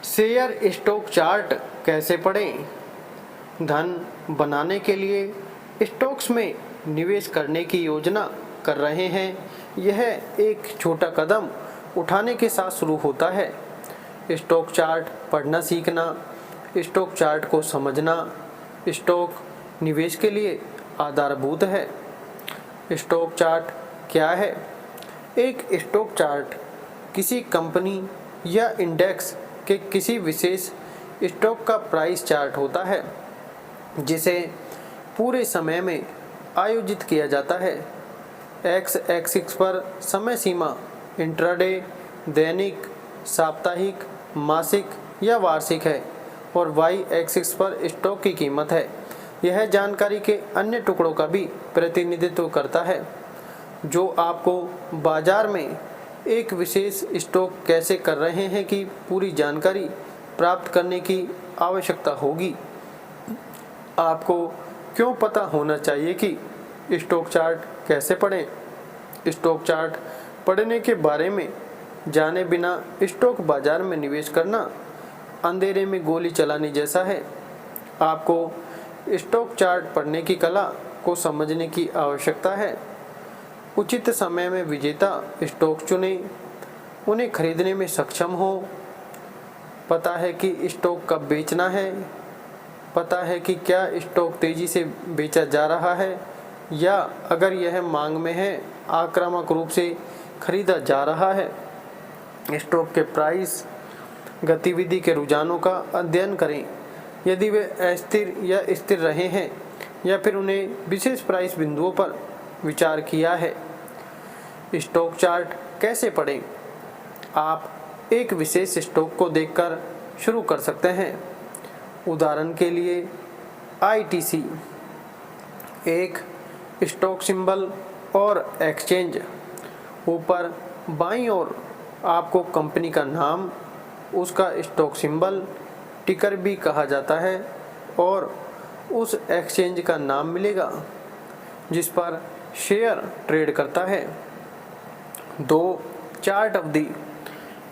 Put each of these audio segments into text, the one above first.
Share stock chart कैसे पढ़ें? धन बनाने के लिए स्टॉक्स में निवेश करने की योजना कर रहे हैं। यह एक छोटा कदम उठाने के साथ शुरू होता है। स्टॉक चार्ट पढ़ना सीखना, स्टॉक चार्ट को समझना, स्टॉक निवेश के लिए आधारभूत है। स्टॉक चार्ट क्या है? एक स्टॉक चार्ट किसी कंपनी या इंडेक्स के किसी विशेष स्टॉक का प्राइस चार्ट होता है, जिसे पूरे समय में आयोजित किया जाता है। एक्स एक्सिस पर समय सीमा इंट्राडे, दैनिक, साप्ताहिक, मासिक या वार्षिक है और वाई एक्सिस पर स्टॉक की कीमत है। यह जानकारी के अन्य टुकड़ों का भी प्रतिनिधित्व करता है, जो आपको बाजार में एक विशेष स्टॉक कैसे कर रहे हैं की पूरी जानकारी प्राप्त करने की आवश्यकता होगी। आपको क्यों पता होना चाहिए कि स्टॉक चार्ट कैसे पढ़ें? स्टॉक चार्ट पढ़ने के बारे में जाने बिना स्टॉक बाजार में निवेश करना अंधेरे में गोली चलाने जैसा है। आपको स्टॉक चार्ट पढ़ने की कला को समझने की आवश्यकता है। उचित समय में विजेता स्टॉक चुनें, उन्हें खरीदने में सक्षम हो, पता है कि स्टॉक कब बेचना है, पता है कि क्या स्टॉक तेजी से बेचा जा रहा है या अगर यह मांग में है आक्रामक रूप से खरीदा जा रहा है। स्टॉक के प्राइस गतिविधि के रुझानों का अध्ययन करें, यदि वे अस्थिर या स्थिर रहे हैं या फिर उन्हें विशेष प्राइस बिंदुओं पर विचार किया है। स्टॉक चार्ट कैसे पढ़ें? आप एक विशेष स्टॉक को देखकर शुरू कर सकते हैं। उदाहरण के लिए ITC एक स्टॉक सिंबल और एक्सचेंज। ऊपर बाईं ओर आपको कंपनी का नाम, उसका स्टॉक सिंबल, टिकर भी कहा जाता है, और उस एक्सचेंज का नाम मिलेगा जिस पर शेयर ट्रेड करता है। 2. चार्ट अवधि।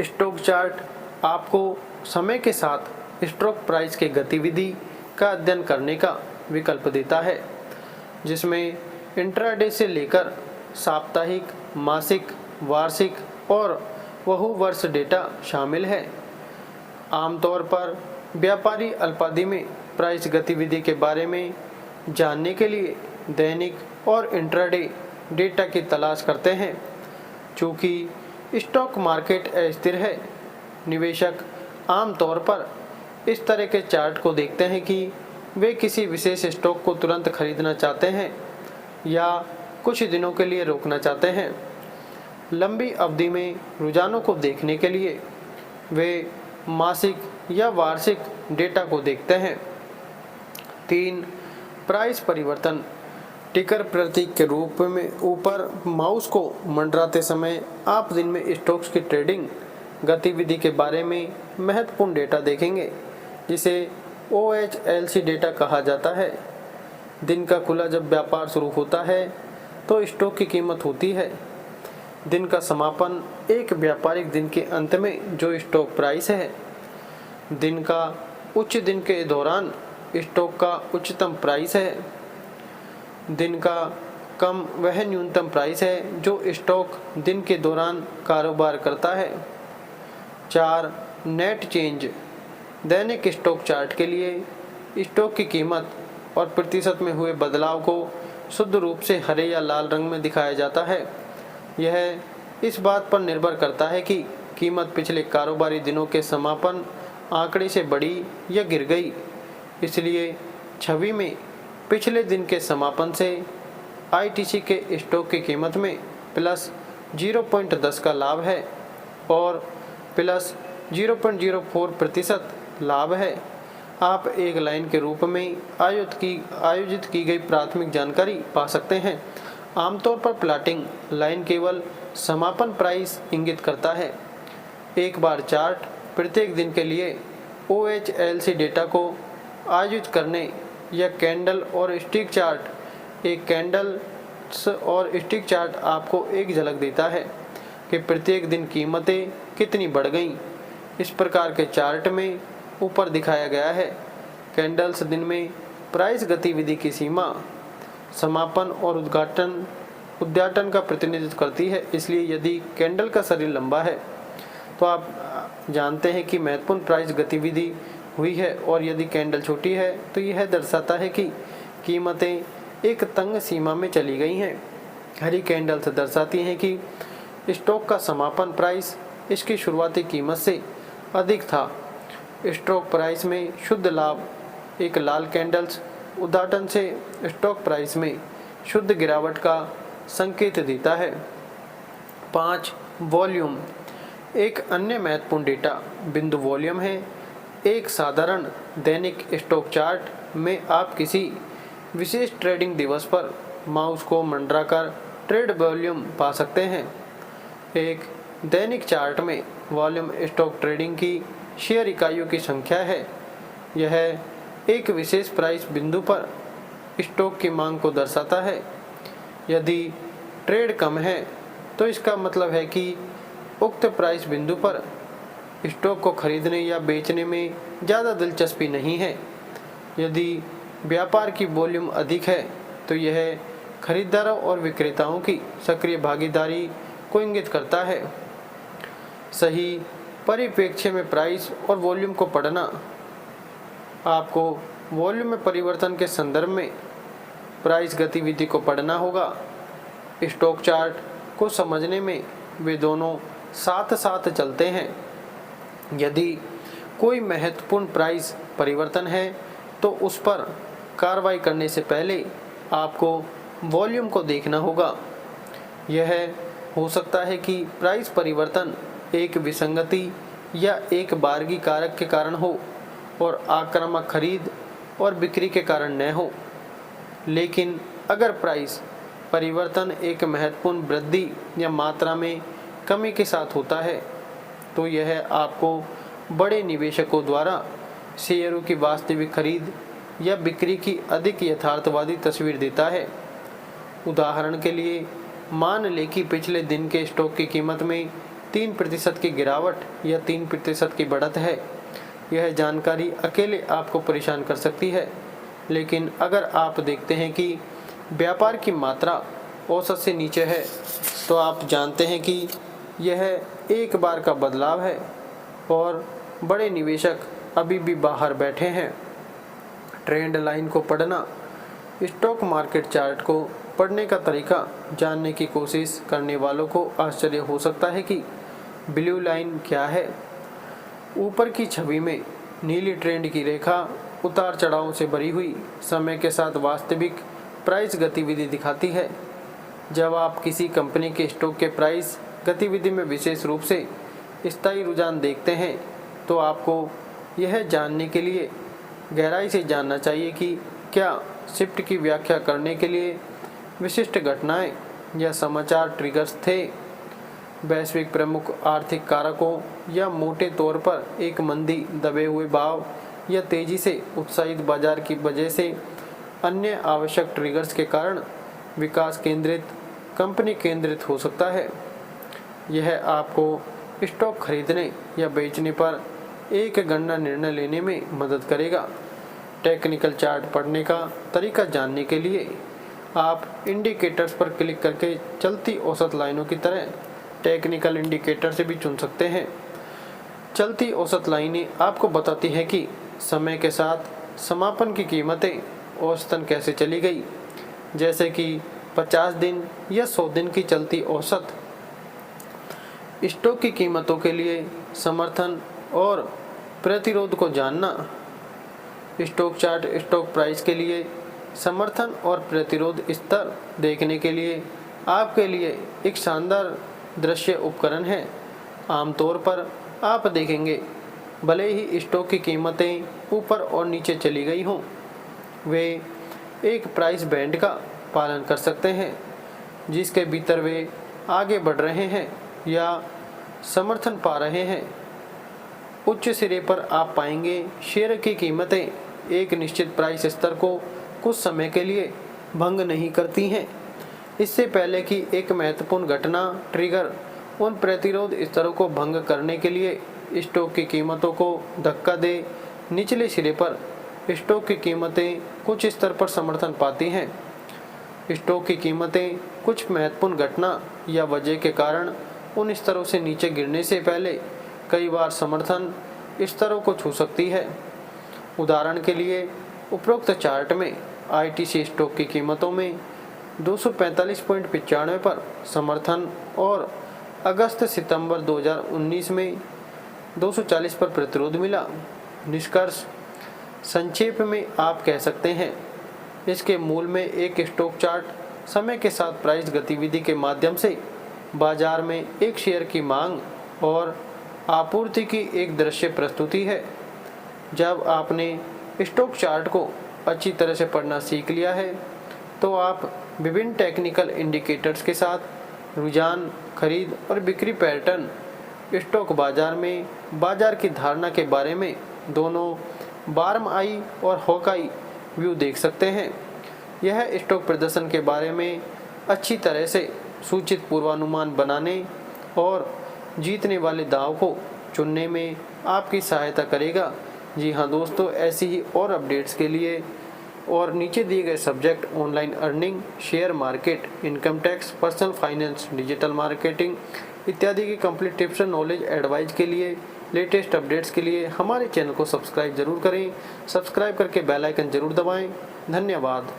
स्टॉक चार्ट आपको समय के साथ स्टॉक प्राइस के गतिविधि का अध्ययन करने का विकल्प देता है, जिसमें इंट्राडे से लेकर साप्ताहिक, मासिक, वार्षिक और बहुवर्ष डेटा शामिल है। आमतौर पर व्यापारी अल्पावधि में प्राइस गतिविधि के बारे में जानने के लिए दैनिक और इंट्राडे डेटा की तलाश करते हैं। चूँकि स्टॉक मार्केट अस्थिर है, निवेशक आमतौर पर इस तरह के चार्ट को देखते हैं कि वे किसी विशेष स्टॉक को तुरंत खरीदना चाहते हैं या कुछ दिनों के लिए रोकना चाहते हैं। लंबी अवधि में रुझानों को देखने के लिए वे मासिक या वार्षिक डेटा को देखते हैं। 3. प्राइस परिवर्तन। टिकर प्रतीक के रूप में ऊपर माउस को मंडराते समय आप दिन में स्टॉक्स की ट्रेडिंग गतिविधि के बारे में महत्वपूर्ण डेटा देखेंगे, जिसे OHLC डेटा कहा जाता है। दिन का खुला जब व्यापार शुरू होता है तो स्टॉक की कीमत होती है। दिन का समापन एक व्यापारिक दिन के अंत में जो स्टॉक प्राइस है। दिन का उच्च दिन के दौरान स्टॉक का उच्चतम प्राइस है। दिन का कम वह न्यूनतम प्राइस है जो स्टॉक दिन के दौरान कारोबार करता है। 4. Net change. दैनिक स्टॉक चार्ट के लिए स्टॉक की कीमत और प्रतिशत में हुए बदलाव को शुद्ध रूप से हरे या लाल रंग में दिखाया जाता है। यह इस बात पर निर्भर करता है कि कीमत पिछले कारोबारी दिनों के समापन आंकड़े से बढ़ी या गिर गई। इसलिए छवि में पिछले दिन के समापन से ITC के स्टॉक की कीमत में प्लस 0.10 का लाभ है और प्लस 0.04% लाभ है। आप एक लाइन के रूप में आयोजित की गई प्राथमिक जानकारी पा सकते हैं। आमतौर पर प्लॉटिंग लाइन केवल समापन प्राइस इंगित करता है। एक बार चार्ट प्रत्येक दिन के लिए OHLC डेटा को आयोजित करने या कैंडल और स्टिक चार्ट। एक कैंडल्स और स्टिक चार्ट आपको एक झलक देता है कि प्रत्येक दिन कीमतें कितनी बढ़ गईं। इस प्रकार के चार्ट में ऊपर दिखाया गया है। कैंडल्स दिन में प्राइस गतिविधि की सीमा, समापन और उद्घाटन का प्रतिनिधित्व करती है। इसलिए यदि कैंडल का शरीर लंबा है तो आप जानते हैं कि महत्वपूर्ण प्राइस गतिविधि हुई है, और यदि कैंडल छोटी है तो यह दर्शाता है कि कीमतें एक तंग सीमा में चली गई हैं। हरी कैंडल्स दर्शाती हैं कि स्टॉक का समापन प्राइस इसकी शुरुआती कीमत से अधिक था। स्टॉक प्राइस में शुद्ध लाभ। एक लाल कैंडल्स उद्घाटन से स्टॉक प्राइस में शुद्ध गिरावट का संकेत देता है। 5. वॉल्यूम। एक अन्य महत्वपूर्ण डेटा बिंदु वॉल्यूम है। एक साधारण दैनिक स्टॉक चार्ट में आप किसी विशेष ट्रेडिंग दिवस पर माउस को मंडराकर ट्रेड वॉल्यूम पा सकते हैं। एक दैनिक चार्ट में वॉल्यूम स्टॉक ट्रेडिंग की शेयर इकाइयों की संख्या है। यह एक विशेष प्राइस बिंदु पर स्टॉक की मांग को दर्शाता है। यदि ट्रेड कम है तो इसका मतलब है कि उक्त प्राइस बिंदु पर स्टॉक को खरीदने या बेचने में ज़्यादा दिलचस्पी नहीं है। यदि व्यापार की वॉल्यूम अधिक है तो यह खरीदारों और विक्रेताओं की सक्रिय भागीदारी को इंगित करता है। सही परिप्रेक्ष्य में प्राइस और वॉल्यूम को पढ़ना। आपको वॉल्यूम में परिवर्तन के संदर्भ में प्राइस गतिविधि को पढ़ना होगा। स्टॉक चार्ट को समझने में वे दोनों साथ साथ चलते हैं। यदि कोई महत्वपूर्ण प्राइस परिवर्तन है तो उस पर कार्रवाई करने से पहले आपको वॉल्यूम को देखना होगा। यह हो सकता है कि प्राइस परिवर्तन एक विसंगति या एक बारगी कारक के कारण हो और आक्रामक खरीद और बिक्री के कारण न हो। लेकिन अगर प्राइस परिवर्तन एक महत्वपूर्ण वृद्धि या मात्रा में कमी के साथ होता है तो यह आपको बड़े निवेशकों द्वारा शेयरों की वास्तविक खरीद या बिक्री की अधिक यथार्थवादी तस्वीर देता है। उदाहरण के लिए मान लें कि पिछले दिन के स्टॉक की कीमत में 3% की गिरावट या 3% की बढ़त है। यह जानकारी अकेले आपको परेशान कर सकती है, लेकिन अगर आप देखते हैं कि व्यापार की मात्रा औसत से नीचे है तो आप जानते हैं कि यह एक बार का बदलाव है और बड़े निवेशक अभी भी बाहर बैठे हैं। ट्रेंड लाइन को पढ़ना। स्टॉक मार्केट चार्ट को पढ़ने का तरीका जानने की कोशिश करने वालों को आश्चर्य हो सकता है कि ब्लू लाइन क्या है। ऊपर की छवि में नीली ट्रेंड की रेखा उतार चढ़ाव से भरी हुई समय के साथ वास्तविक प्राइस गतिविधि दिखाती है। जब आप किसी कंपनी के स्टॉक के प्राइस गतिविधि में विशेष रूप से स्थायी रुझान देखते हैं तो आपको यह जानने के लिए गहराई से जानना चाहिए कि क्या शिफ्ट की व्याख्या करने के लिए विशिष्ट घटनाएं या समाचार ट्रिगर्स थे। वैश्विक प्रमुख आर्थिक कारकों या मोटे तौर पर एक मंदी, दबे हुए भाव या तेजी से उत्साहित बाजार की वजह से अन्य आवश्यक ट्रिगर्स के कारण विकास केंद्रित, कंपनी केंद्रित हो सकता है। यह आपको स्टॉक खरीदने या बेचने पर एक गणना निर्णय लेने में मदद करेगा। टेक्निकल चार्ट पढ़ने का तरीका जानने के लिए आप इंडिकेटर्स पर क्लिक करके चलती औसत लाइनों की तरह टेक्निकल इंडिकेटर से भी चुन सकते हैं। चलती औसत लाइनें आपको बताती हैं कि समय के साथ समापन की कीमतें औसतन कैसे चली गई, जैसे कि 50 दिन या 100 दिन की चलती औसत। स्टॉक की कीमतों के लिए समर्थन और प्रतिरोध को जानना। स्टॉक चार्ट स्टॉक प्राइस के लिए समर्थन और प्रतिरोध स्तर देखने के लिए आपके लिए एक शानदार दृश्य उपकरण है। आमतौर पर आप देखेंगे भले ही स्टॉक की कीमतें ऊपर और नीचे चली गई हों, वे एक प्राइस बैंड का पालन कर सकते हैं जिसके भीतर वे आगे बढ़ रहे हैं या समर्थन पा रहे हैं। उच्च सिरे पर आप पाएंगे शेयर की कीमतें एक निश्चित प्राइस स्तर को कुछ समय के लिए भंग नहीं करती हैं, इससे पहले कि एक महत्वपूर्ण घटना ट्रिगर उन प्रतिरोध स्तरों को भंग करने के लिए स्टॉक की कीमतों को धक्का दे। निचले सिरे पर स्टॉक की कीमतें कुछ स्तर पर समर्थन पाती हैं। स्टॉक की कीमतें कुछ महत्वपूर्ण घटना या वजह के कारण उन स्तरों से नीचे गिरने से पहले कई बार समर्थन स्तरों को छू सकती है। उदाहरण के लिए उपरोक्त चार्ट में आईटीसी स्टॉक की कीमतों में 245.95 पर समर्थन और अगस्त सितंबर 2019 में 240 पर प्रतिरोध मिला। निष्कर्ष संक्षेप में आप कह सकते हैं, इसके मूल में एक स्टॉक चार्ट समय के साथ प्राइस गतिविधि के माध्यम से बाजार में एक शेयर की मांग और आपूर्ति की एक दृश्य प्रस्तुति है। जब आपने स्टॉक चार्ट को अच्छी तरह से पढ़ना सीख लिया है तो आप विभिन्न टेक्निकल इंडिकेटर्स के साथ रुझान, खरीद और बिक्री पैटर्न, स्टॉक बाजार में बाजार की धारणा के बारे में दोनों बार्म आई और हॉकआई व्यू देख सकते हैं। यह स्टॉक प्रदर्शन के बारे में अच्छी तरह से सूचित पूर्वानुमान बनाने और जीतने वाले दाव को चुनने में आपकी सहायता करेगा। जी हाँ दोस्तों, ऐसी ही और अपडेट्स के लिए और नीचे दिए गए subject online earning, share market, income tax, personal finance, digital marketing इत्यादि की complete tips and knowledge advice के लिए, लेटेस्ट अपडेट्स के लिए हमारे चैनल को सब्सक्राइब जरूर करें। सब्सक्राइब करके बेल आइकन जरूर दबाएं। धन्यवाद।